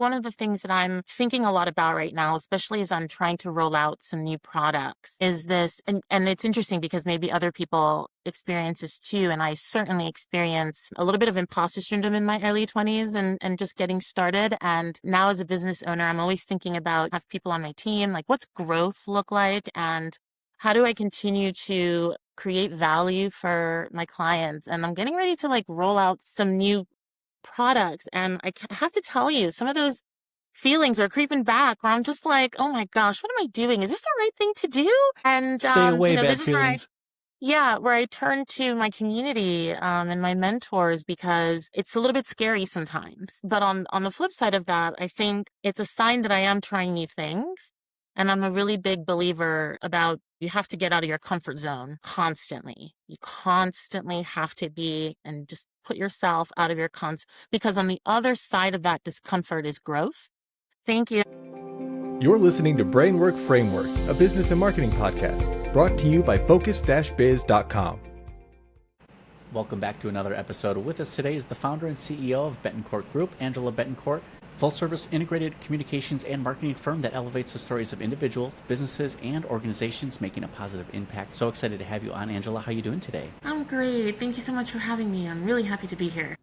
one of the things that I'm thinking a lot about right now, especially as I'm trying to roll out some new products, is this, and it's interesting because maybe other people experience this too. And I certainly experience a little bit of imposter syndrome in my early 20s and just getting started. And now as a business owner, I'm always thinking about have people on my team, like what's growth look like and how do I continue to create value for my clients? And I'm getting ready to like roll out some new products. And have to tell you, some of those feelings are creeping back where I'm just like, oh my gosh, what am I doing? Is this the right thing to do? And, Stay away, bad this is feelings. where I turn to my community, and my mentors because it's a little bit scary sometimes. But on the flip side of that, I think it's a sign that I am trying new things. And I'm a really big believer about you have to get out of your comfort zone constantly. You constantly have to be and just put yourself out of your because on the other side of that discomfort is growth. Thank you. You're listening to Brainwork Framework, a business and marketing podcast, brought to you by focus-biz.com. Welcome back to another episode. With us today is the founder and CEO of Betancourt Group, Angela Betancourt, full-service integrated communications and marketing firm that elevates the stories of individuals, businesses, and organizations making a positive impact. So excited to have you on, Angela. How are you doing today? I'm great. Thank you so much for having me. I'm really happy to be here.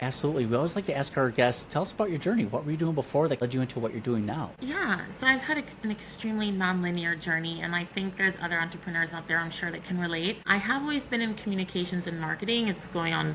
Absolutely. We always like to ask our guests, tell us about your journey. What were you doing before that led you into what you're doing now? Yeah, so I've had an extremely nonlinear journey, and I think there's other entrepreneurs out there, I'm sure, that can relate. I have always been in communications and marketing. It's going on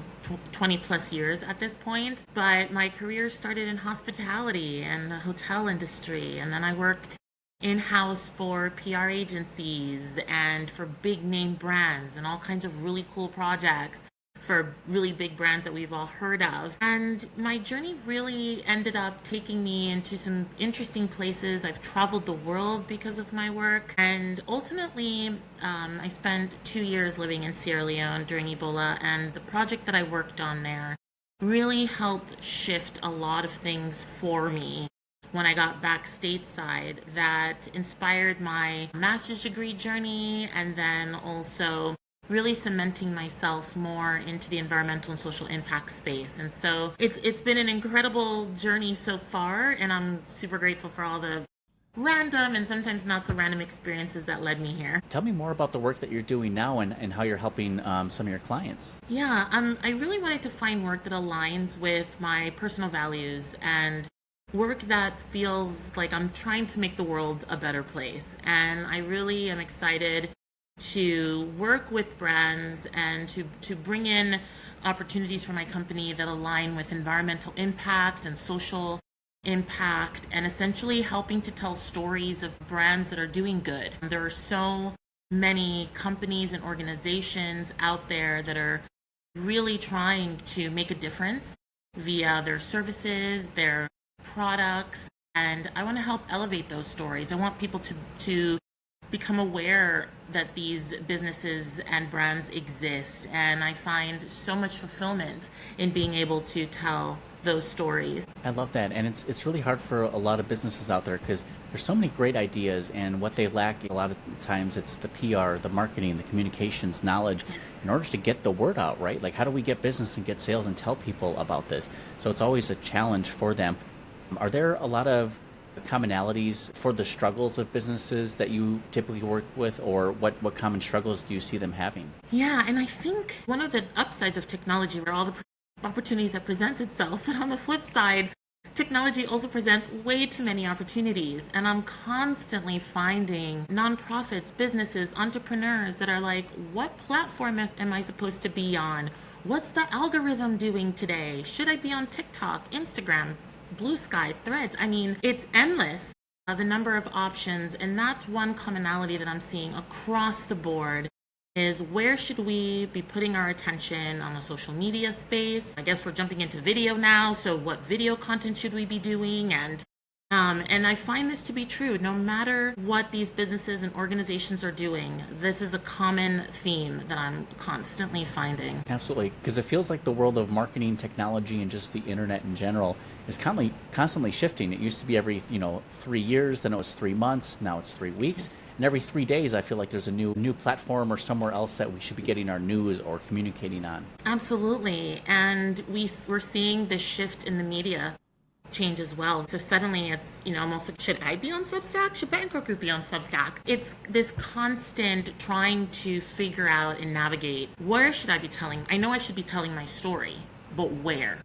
20 plus years at this point, but my career started in hospitality and the hotel industry, and then I worked in-house for PR agencies and for big name brands and all kinds of really cool projects for really big brands that we've all heard of. And my journey really ended up taking me into some interesting places. I've traveled the world because of my work. And ultimately, I spent 2 years living in Sierra Leone during Ebola. And the project that I worked on there really helped shift a lot of things for me when I got back stateside that inspired my master's degree journey, and then also really cementing myself more into the environmental and social impact space. And so it's been an incredible journey so far, and I'm super grateful for all the random and sometimes not so random experiences that led me here. Tell me more about the work that you're doing now and how you're helping some of your clients. Yeah, I really wanted to find work that aligns with my personal values and work that feels like I'm trying to make the world a better place. And I really am excited to work with brands and to bring in opportunities for my company that align with environmental impact and social impact, and essentially helping to tell stories of brands that are doing good. There are so many companies and organizations out there that are really trying to make a difference via their services, their products, and I want to help elevate those stories. I want people to become aware that these businesses and brands exist, and I find so much fulfillment in being able to tell those stories. I love that, and it's really hard for a lot of businesses out there because there's so many great ideas, and what they lack a lot of times it's the PR, the marketing, the communications, knowledge in order to get the word out, right? Like, how do we get business and get sales and tell people about this? So it's always a challenge for them. Are there a lot of commonalities for the struggles of businesses that you typically work with, or what common struggles do you see them having? Yeah, and I think one of the upsides of technology are all the opportunities that presents itself, but on the flip side, technology also presents way too many opportunities, and I'm constantly finding nonprofits, businesses, entrepreneurs that are like, what platform am I supposed to be on? What's the algorithm doing today? Should I be on TikTok, Instagram, Blue Sky, Threads? I mean, it's endless, the number of options, and that's one commonality that I'm seeing across the board is where should we be putting our attention on the social media space? I guess we're jumping into video now, so what video content should we be doing? And I find this to be true. No matter what these businesses and organizations are doing, this is a common theme that I'm constantly finding. Absolutely, because it feels like the world of marketing, technology, and just the internet in general is constantly shifting. It used to be every 3 years, then it was 3 months, now it's 3 weeks. And every 3 days, I feel like there's a new platform or somewhere else that we should be getting our news or communicating on. Absolutely. And we're seeing this shift in the media change as well. So suddenly it's, almost like, should I be on Substack? Should Betancourt Group be on Substack? It's this constant trying to figure out and navigate, where should I be telling? I know I should be telling my story, but where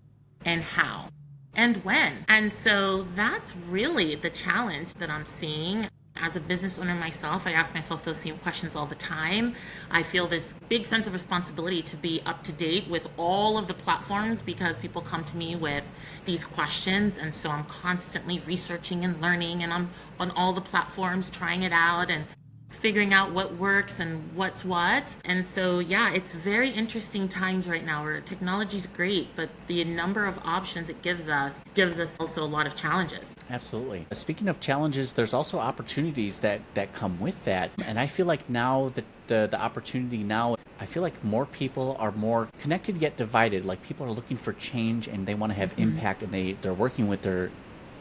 and how and when? And so that's really the challenge that I'm seeing. As a business owner myself, I ask myself those same questions all the time. I feel this big sense of responsibility to be up to date with all of the platforms because people come to me with these questions. And so I'm constantly researching and learning, and I'm on all the platforms trying it out and figuring out what works and what's what. And so, yeah, it's very interesting times right now where technology's great, but the number of options it gives us also a lot of challenges. Absolutely. Speaking of challenges, there's also opportunities that come with that. And I feel like now the opportunity now, I feel like more people are more connected yet divided. Like people are looking for change and they want to have impact, and they're working with their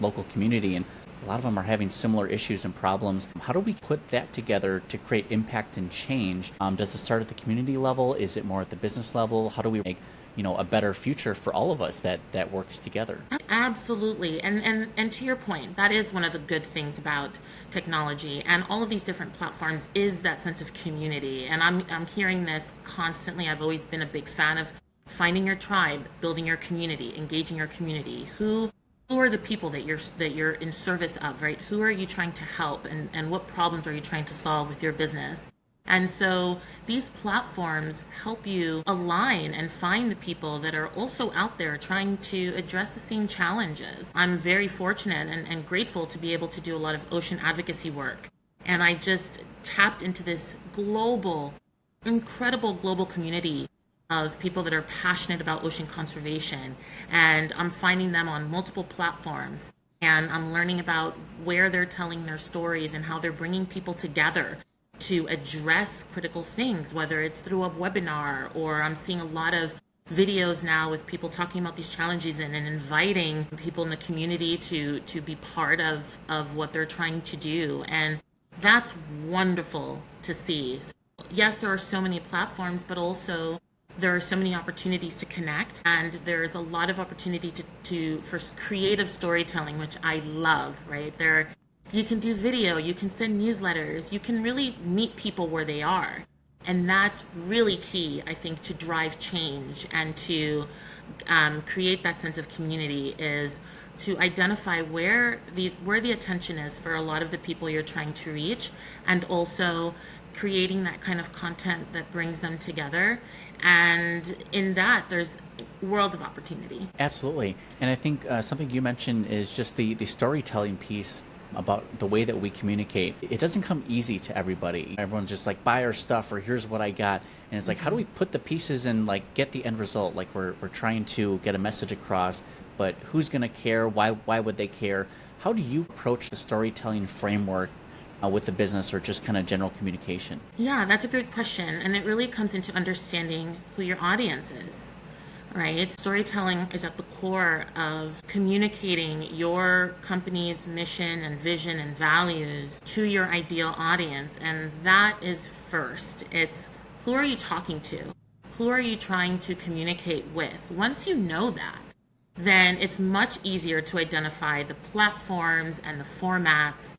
local community, and a lot of them are having similar issues and problems. How do we put that together to create impact and change? Does it start at the community level? Is it more at the business level? How do we make a better future for all of us that works together? Absolutely. And to your point, that is one of the good things about technology and all of these different platforms is that sense of community. And I'm hearing this constantly. I've always been a big fan of finding your tribe, building your community, engaging your community. Who are the people that you're in service of, right? Who are you trying to help, and what problems are you trying to solve with your business? And so these platforms help you align and find the people that are also out there trying to address the same challenges. I'm very fortunate and grateful to be able to do a lot of ocean advocacy work. And I just tapped into this incredible global community of people that are passionate about ocean conservation. And I'm finding them on multiple platforms. And I'm learning about where they're telling their stories and how they're bringing people together to address critical things, whether it's through a webinar, or I'm seeing a lot of videos now with people talking about these challenges and inviting people in the community to be part of what they're trying to do. And that's wonderful to see. So, yes, there are so many platforms, but also there are so many opportunities to connect, and there's a lot of opportunity for creative storytelling, which I love, right? You can do video, you can send newsletters, you can really meet people where they are. And that's really key, I think, to drive change and to create that sense of community, is to identify where the attention is for a lot of the people you're trying to reach, and also creating that kind of content that brings them together. And in that, there's a world of opportunity. Absolutely. And I think something you mentioned is just the storytelling piece about the way that we communicate. It doesn't come easy to everybody. Everyone's just like, buy our stuff, or here's what I got. And it's like, how do we put the pieces and like get the end result? Like we're trying to get a message across, but who's going to care? Why would they care? How do you approach the storytelling framework with the business, or just kind of general communication? Yeah, that's a great question. And it really comes into understanding who your audience is, right? Storytelling is at the core of communicating your company's mission and vision and values to your ideal audience. And that is first. It's, who are you talking to? Who are you trying to communicate with? Once you know that, then it's much easier to identify the platforms and the formats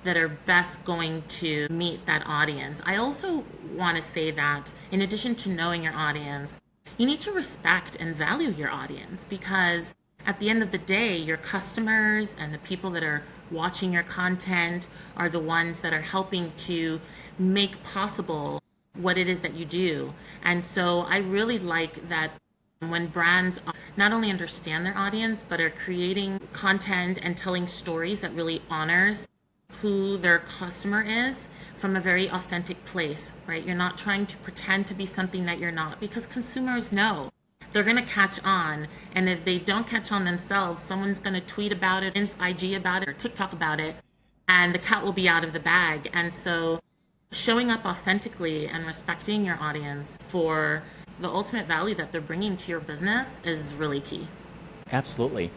that are best going to meet that audience. I also want to say that in addition to knowing your audience, you need to respect and value your audience, because at the end of the day, your customers and the people that are watching your content are the ones that are helping to make possible what it is that you do. And so I really like that when brands not only understand their audience, but are creating content and telling stories that really honors who their customer is from a very authentic place, right? You're not trying to pretend to be something that you're not, because consumers know they're going to catch on. And if they don't catch on themselves, someone's going to tweet about it, IG about it, or TikTok about it, and the cat will be out of the bag. And so showing up authentically and respecting your audience for the ultimate value that they're bringing to your business is really key. Absolutely.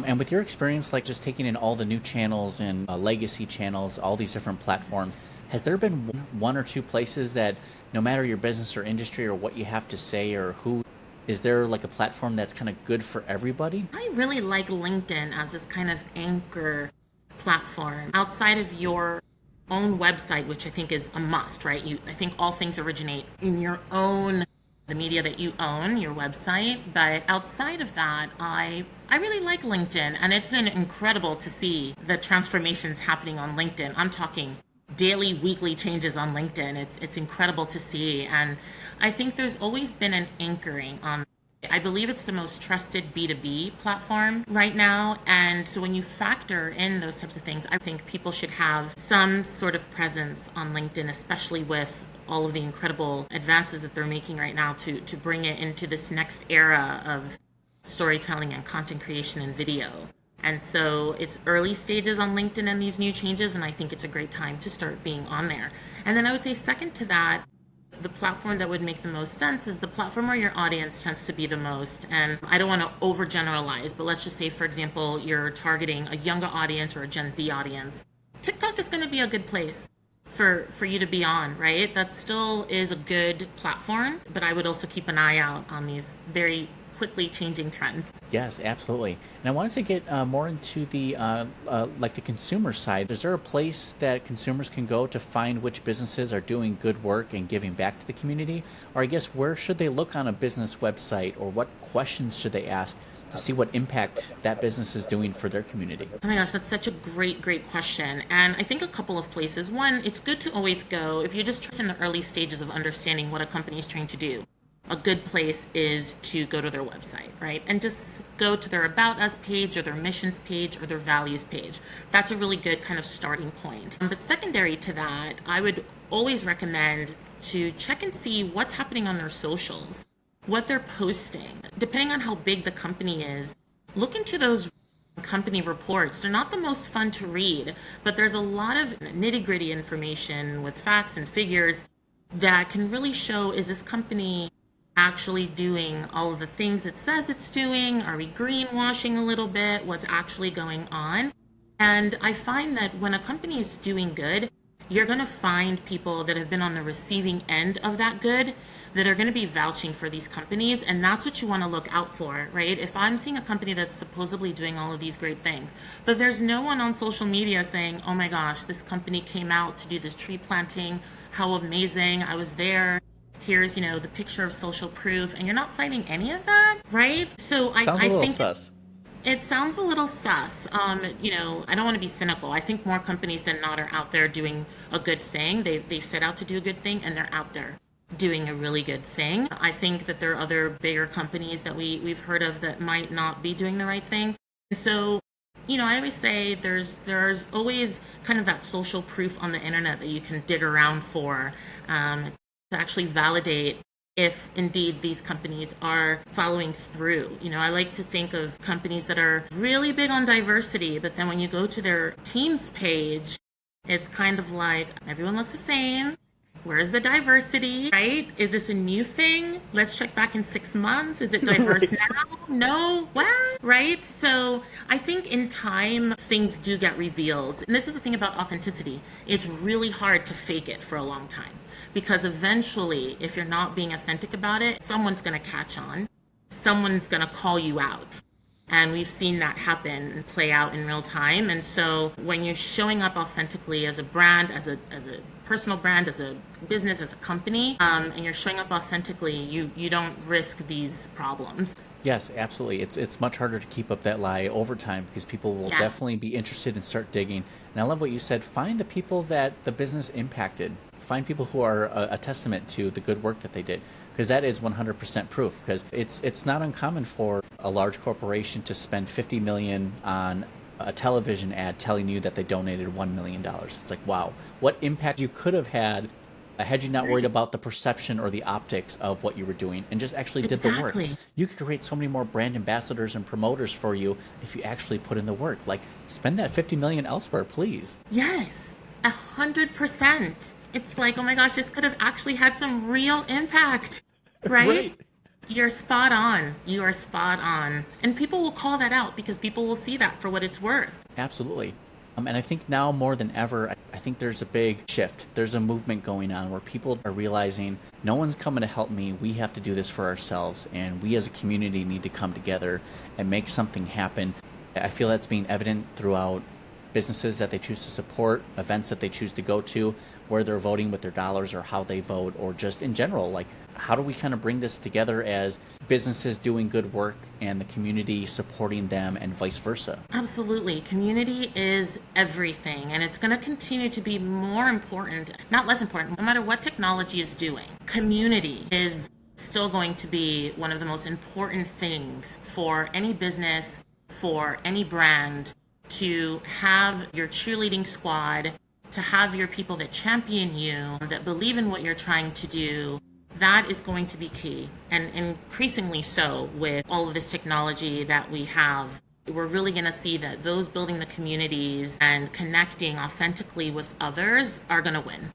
And with your experience, like just taking in all the new channels and legacy channels, all these different platforms, has there been one or two places that no matter your business or industry or what you have to say or who Is there like a platform that's kind of good for everybody? I really like LinkedIn as this kind of anchor platform outside of your own website, which I think is a must, right? I think all things originate in your own, the media that you own, your website. But outside of that, I really like LinkedIn, and it's been incredible to see the transformations happening on LinkedIn. I'm talking daily, weekly changes on LinkedIn. It's incredible to see, and I think there's always been an anchoring on. I believe it's the most trusted B2B platform right now. And so when you factor in those types of things, I think people should have some sort of presence on LinkedIn, especially with all of the incredible advances that they're making right now to bring it into this next era of storytelling and content creation and video. And so it's early stages on LinkedIn and these new changes, and I think it's a great time to start being on there. And then I would say second to that, the platform that would make the most sense is the platform where your audience tends to be the most. And I don't want to overgeneralize, but let's just say, for example, you're targeting a younger audience or a Gen Z audience. TikTok is going to be a good place for you to be on, right? That still is a good platform, but I would also keep an eye out on these very quickly changing trends. Yes, absolutely. And I wanted to get more into the like the consumer side. Is there a place that consumers can go to find which businesses are doing good work and giving back to the community? Or I guess where should they look on a business website, or what questions should they ask to see what impact that business is doing for their community? Oh my gosh, that's such a great question. And I think a couple of places. One, it's good to always go, if you're just in the early stages of understanding what a company is trying to do, a good place is to go to their website, right? And just go to their About Us page or their missions page or their values page. That's a really good kind of starting point. But secondary to that, I would always recommend to check and see what's happening on their socials, what they're posting. Depending on how big the company is, look into those company reports. They're not the most fun to read, but there's a lot of nitty-gritty information with facts and figures that can really show, is this company actually doing all of the things it says it's doing? Are we greenwashing a little bit? What's actually going on? And I find that when a company is doing good, you're going to find people that have been on the receiving end of that good that are going to be vouching for these companies. And that's what you want to look out for, right? If I'm seeing a company that's supposedly doing all of these great things, but there's no one on social media saying, oh my gosh, this company came out to do this tree planting. How amazing. I was there. Here's, the picture of social proof, and you're not finding any of that, right? So I think sus. It sounds a little sus. I don't want to be cynical. I think more companies than not are out there doing a good thing. They've set out to do a good thing, and they're out there doing a really good thing. I think that there are other bigger companies that we've heard of that might not be doing the right thing. And so, I always say there's always kind of that social proof on the internet that you can dig around for, to actually validate if indeed these companies are following through. I like to think of companies that are really big on diversity, but then when you go to their teams page, it's kind of like everyone looks the same. Where's the diversity, right? Is this a new thing? Let's check back in 6 months. Is it diverse now? No? What? Right? So I think in time, things do get revealed. And this is the thing about authenticity. It's really hard to fake it for a long time, because eventually, if you're not being authentic about it, someone's going to catch on. Someone's going to call you out. And we've seen that happen and play out in real time. And so when you're showing up authentically as a brand, as a personal brand, as a business, as a company, and you're showing up authentically, you don't risk these problems. Yes, absolutely. It's much harder to keep up that lie over time, because people will definitely be interested and start digging. And I love what you said. Find the people that the business impacted. Find people who are a testament to the good work that they did, because that is 100% proof. Because it's not uncommon for a large corporation to spend $50 million on a television ad telling you that they donated $1 million. It's like, wow, what impact you could have had you not worried about the perception or the optics of what you were doing and just actually did the work. You could create so many more brand ambassadors and promoters for you if you actually put in the work. Like, spend that $50 million elsewhere, please. Yes, 100%. It's like, oh my gosh, this could have actually had some real impact, right? You're spot on. You are spot on. And people will call that out because people will see that for what it's worth. Absolutely. And I think now more than ever, I think there's a big shift. There's a movement going on where people are realizing no one's coming to help me. We have to do this for ourselves. And we as a community need to come together and make something happen. I feel that's being evident throughout businesses that they choose to support, events that they choose to go to, where they're voting with their dollars or how they vote, or just in general, like how do we kind of bring this together as businesses doing good work and the community supporting them and vice versa? Absolutely. Community is everything, and it's going to continue to be more important, not less important, no matter what technology is doing. Community is still going to be one of the most important things for any business, for any brand, to have your cheerleading squad, to have your people that champion you, that believe in what you're trying to do. That is going to be key, and increasingly so with all of this technology that we have. We're really going to see that those building the communities and connecting authentically with others are going to win.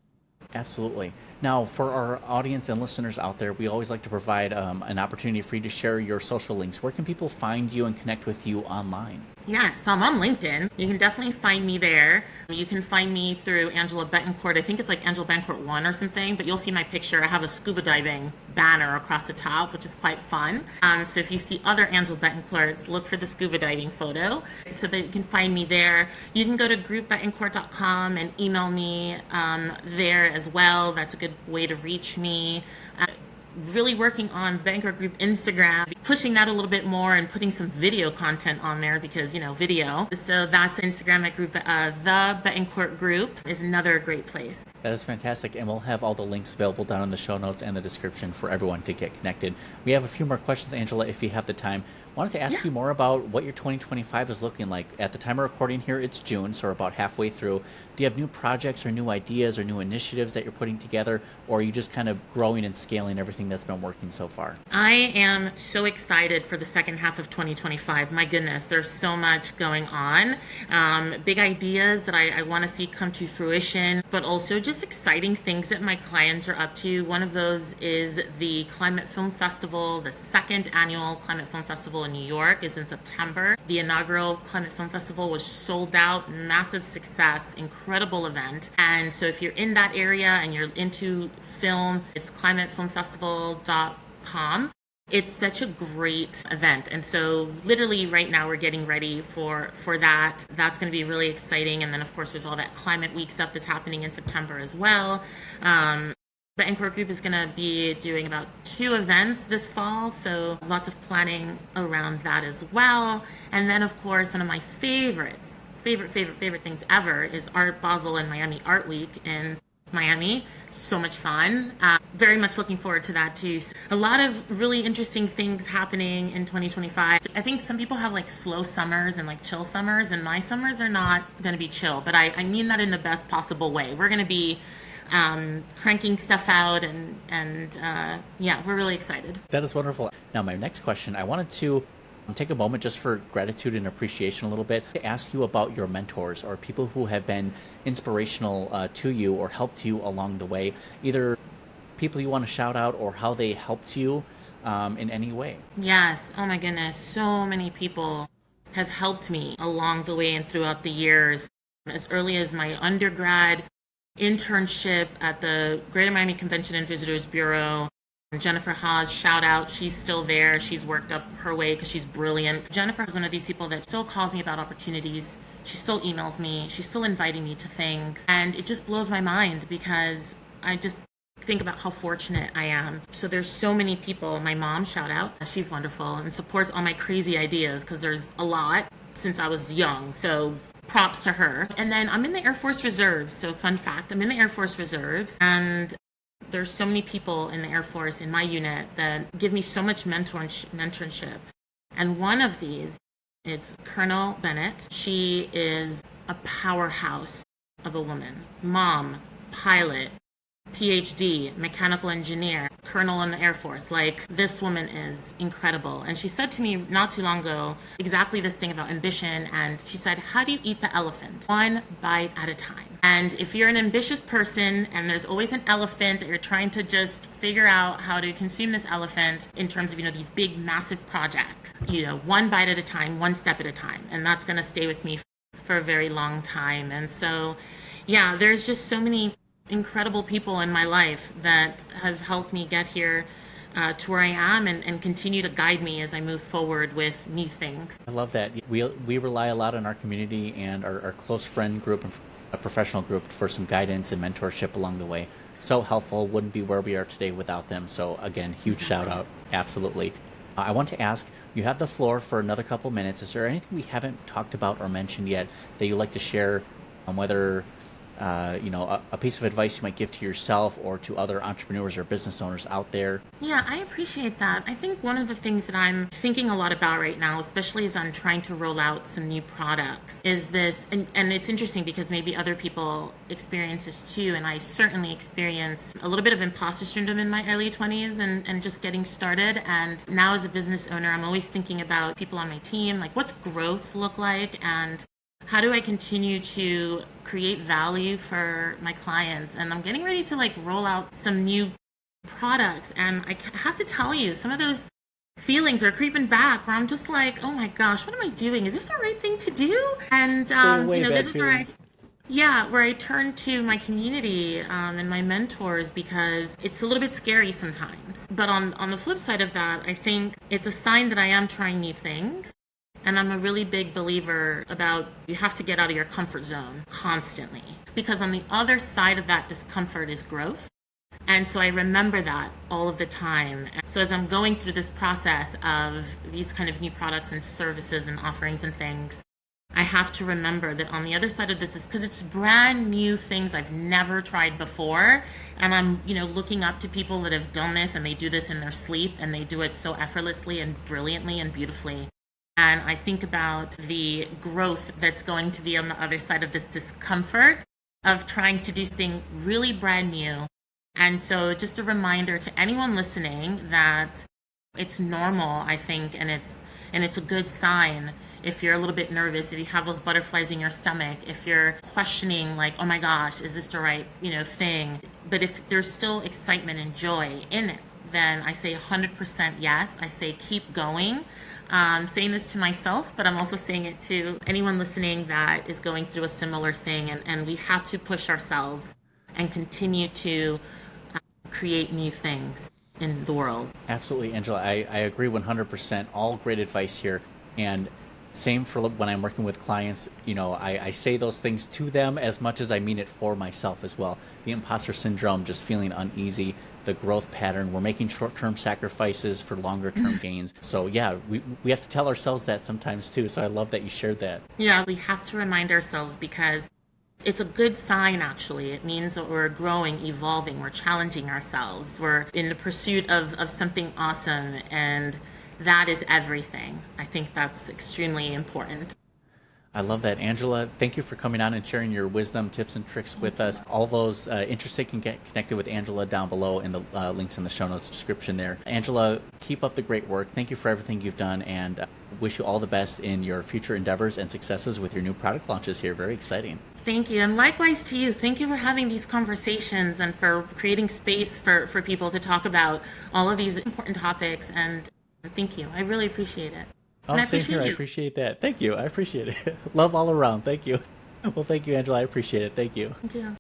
Absolutely. Now, for our audience and listeners out there, we always like to provide an opportunity for you to share your social links. Where can people find you and connect with you online? Yeah, so I'm on LinkedIn. You can definitely find me there. You can find me through Angela Betancourt. I think it's like Angela Betancourt 1 or something, but you'll see my picture. I have a scuba diving banner across the top, which is quite fun. So if you see other Angela Betancourts, look for the scuba diving photo so that you can find me there. You can go to groupbetancourt.com and email me there as well. That's a good way to reach me. Really working on Betancourt Group Instagram, pushing that a little bit more and putting some video content on there because, video. So that's Instagram at the Betancourt Group is another great place. That is fantastic. And we'll have all the links available down in the show notes and the description for everyone to get connected. We have a few more questions, Angela, if you have the time. Wanted to ask you more about what your 2025 is looking like. At the time of recording here, it's June, so we're about halfway through. Do you have new projects or new ideas or new initiatives that you're putting together, or are you just kind of growing and scaling everything that's been working so far? I am so excited for the second half of 2025. My goodness, there's so much going on. Big ideas that I want to see come to fruition, but also just exciting things that my clients are up to. One of those is the Climate Film Festival. The second annual Climate Film Festival in New York is in September. The inaugural Climate Film Festival was sold out, massive success, incredible event. And so if you're in that area and you're into film, it's climatefilmfestival.com. It's such a great event. And so literally right now we're getting ready for that. That's going to be really exciting. And then of course there's all that Climate Week stuff that's happening in September as well. The Betancourt Group is going to be doing about 2 events this fall, so lots of planning around that as well. And then, of course, one of my favorite things ever is Art Basel and Miami Art Week in Miami. So much fun. Very much looking forward to that too. So a lot of really interesting things happening in 2025. I think some people have like slow summers and like chill summers, and my summers are not going to be chill, but I mean that in the best possible way. We're going to be cranking stuff out and we're really excited. That is wonderful. Now, my next question, I wanted to take a moment just for gratitude and appreciation a little bit to ask you about your mentors or people who have been inspirational to you or helped you along the way, either people you want to shout out or how they helped you in any way. Yes. Oh my goodness. So many people have helped me along the way and throughout the years. As early as my undergrad internship at the Greater Miami Convention and Visitors Bureau. Jennifer Haas, shout out. She's still there. She's worked up her way because she's brilliant. Jennifer is one of these people that still calls me about opportunities. She still emails me. She's still inviting me to things. And it just blows my mind because I just think about how fortunate I am. So there's so many people. My mom, shout out. She's wonderful and supports all my crazy ideas because there's a lot since I was young. So props to her. And then I'm in the Air Force Reserves. So fun fact, I'm in the Air Force Reserves, and there's so many people in the Air Force in my unit that give me so much mentorship. And one of these, it's Colonel Bennett. She is a powerhouse of a woman. Mom, pilot, PhD, mechanical engineer, colonel in the Air Force. Like, this woman is incredible. And she said to me not too long ago exactly this thing about ambition. And she said, how do you eat the elephant? One bite at a time. And if you're an ambitious person and there's always an elephant that you're trying to just figure out how to consume this elephant in terms of, these big, massive projects, one bite at a time, one step at a time. And that's going to stay with me for a very long time. And so, Yeah, there's just so many incredible people in my life that have helped me get here to where I am and continue to guide me as I move forward with new things. I love that. We rely a lot on our community and our close friend group and a professional group for some guidance and mentorship along the way. So helpful. Wouldn't be where we are today without them. So again, huge shout out. Absolutely. I want to ask, you have the floor for another couple minutes. Is there anything we haven't talked about or mentioned yet that you'd like to share on whether a piece of advice you might give to yourself or to other entrepreneurs or business owners out there? Yeah, I appreciate that. I think one of the things that I'm thinking a lot about right now, especially as I'm trying to roll out some new products, is this, and it's interesting because maybe other people experience this too, and I certainly experienced a little bit of imposter syndrome in my early 20s and just getting started. And now as a business owner, I'm always thinking about people on my team, like what's growth look like, and how do I continue to create value for my clients? And I'm getting ready to like roll out some new products. And I have to tell you, some of those feelings are creeping back where I'm just like, oh my gosh, what am I doing? Is this the right thing to do? And, this is where I turn to my community and my mentors because it's a little bit scary sometimes. But on the flip side of that, I think it's a sign that I am trying new things. And I'm a really big believer about you have to get out of your comfort zone constantly because on the other side of that discomfort is growth. And so I remember that all of the time. So as I'm going through this process of these kind of new products and services and offerings and things, I have to remember that on the other side of this is because it's brand new things I've never tried before. And I'm, looking up to people that have done this and they do this in their sleep and they do it so effortlessly and brilliantly and beautifully. And I think about the growth that's going to be on the other side of this discomfort of trying to do something really brand new. And so just a reminder to anyone listening that it's normal, I think, and it's a good sign if you're a little bit nervous, if you have those butterflies in your stomach, if you're questioning like, oh my gosh, is this the right, thing? But if there's still excitement and joy in it, then I say 100% yes. I say keep going. I'm saying this to myself, but I'm also saying it to anyone listening that is going through a similar thing. And we have to push ourselves and continue to create new things in the world. Absolutely, Angela. I agree 100%. All great advice here. And same for when I'm working with clients. I say those things to them as much as I mean it for myself as well. The imposter syndrome, just feeling uneasy, the growth pattern. We're making short-term sacrifices for longer-term gains. So yeah, we have to tell ourselves that sometimes too. So I love that you shared that. Yeah, we have to remind ourselves because it's a good sign, actually. It means that we're growing, evolving, we're challenging ourselves. We're in the pursuit of something awesome, and that is everything. I think that's extremely important. I love that. Angela, thank you for coming on and sharing your wisdom, tips, and tricks with us. All those interested can get connected with Angela down below in the links in the show notes description there. Angela, keep up the great work. Thank you for everything you've done, and wish you all the best in your future endeavors and successes with your new product launches here. Very exciting. Thank you. And likewise to you. Thank you for having these conversations and for creating space for people to talk about all of these important topics. And thank you. I really appreciate it. Oh, same here. I appreciate that. Thank you. I appreciate it. Love all around. Thank you. Well, thank you, Angela. I appreciate it. Thank you. Thank you.